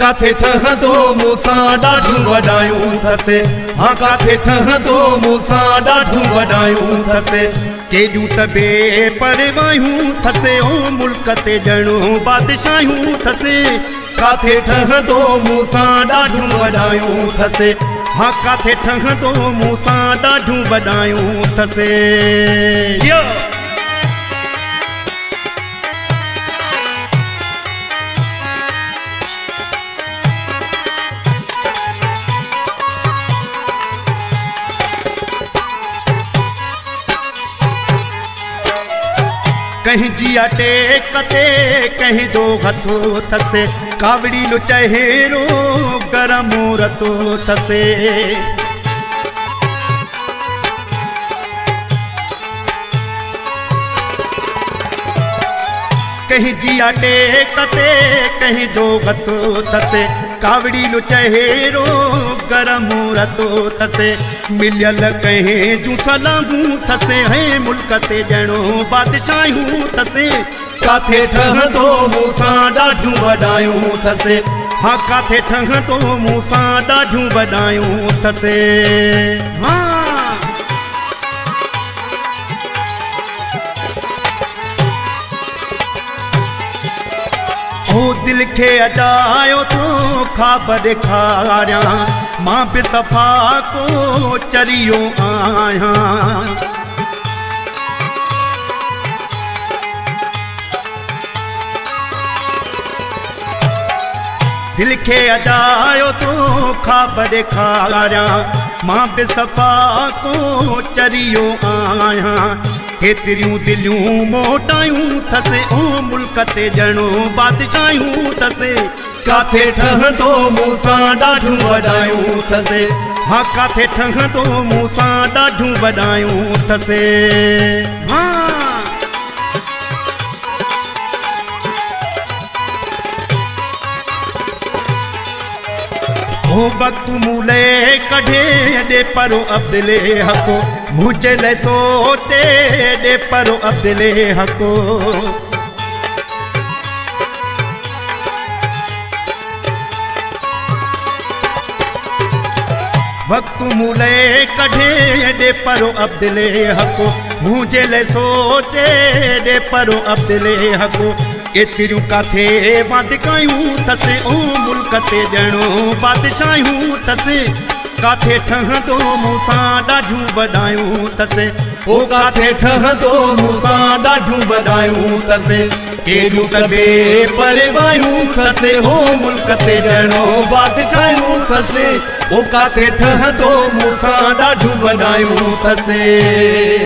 काथे ठहंदो मूंसां ॾाढियूं वॾायूं अथसि। हाँ काथे ठहंदो मूंसां ॾाढियूं वॾायूं अथसि। केॾियूं त बेपरवाहियूं अथसि ओ मुल्क ते ॼणो बादशाहियूं अथसि। काथे ठहंदो मूंसां ॾाढियूं वॾायूं अथसि। हाँ काथे ठहंदो मूंसां ॾाढियूं वॾायूं अथसि। कहीं जिया टेकते कहीं दो हथो थसे। कावड़ी लो चहेरो गरम रतो थसे। कहीं जिया टेकते कहीं दो हथो थसे। कावड़ी लो चहेरो गरम रतो थसे। मिलियल कहीं जूं सलाहूं थसे। है मुल्क ते ॼणो बादशाहियूं थसे। काथे ठहंदो मूंसां ॾाढियूं वॾायूं अथसि। हाँ काथे ठहंदो मूंसां ॾाढियूं वॾायूं अथसि। हाँ ओ दिल खे अजायो तो ख्वाब ॾेखारियां। मां बि सफ़ा को चरियो आहियां। दिल खे अजायो तो ख्वाब ॾेखारियां। मां बि सफ़ा को चरियो आहियां। हेतिरियूं दिलियूं मोटायूं अथसि ओ मुल्क ते ॼणो बादशाहियूं अथसि। काथे ठहंदो मूंसां ॾाढियूं वॾायूं अथसि। हाँ काथे ठहंदो मूंसां ॾाढियूं वॾायूं अथसि। हाँ ओ वक्त मूले कढे ॾे परो अब्दुले हको। मुझे ले सोटे ॾे परो अब्दुले हको। वक्त मूले कढे ॾे परो अब्दुले हको। मुझे ले सोटे ॾे परो अब्दुले हको। एतिरियूं काथे वादिकायूं अथसि ओ मुल्क ते ॼणो बादशाहियूं अथसि। काथे ठहंदो मूंसां ॾाढियूं वॾायूं अथसि। ओ काथे ठहंदो मूंसां ॾाढियूं वॾायूं अथसि। केॾियूं त बेपरवाहियूं अथसि हो मुल्क ते ॼणो बादशाहियूं अथसि। ओ काथे ठहंदो मूंसां ॾाढियूं वॾायूं अथसि।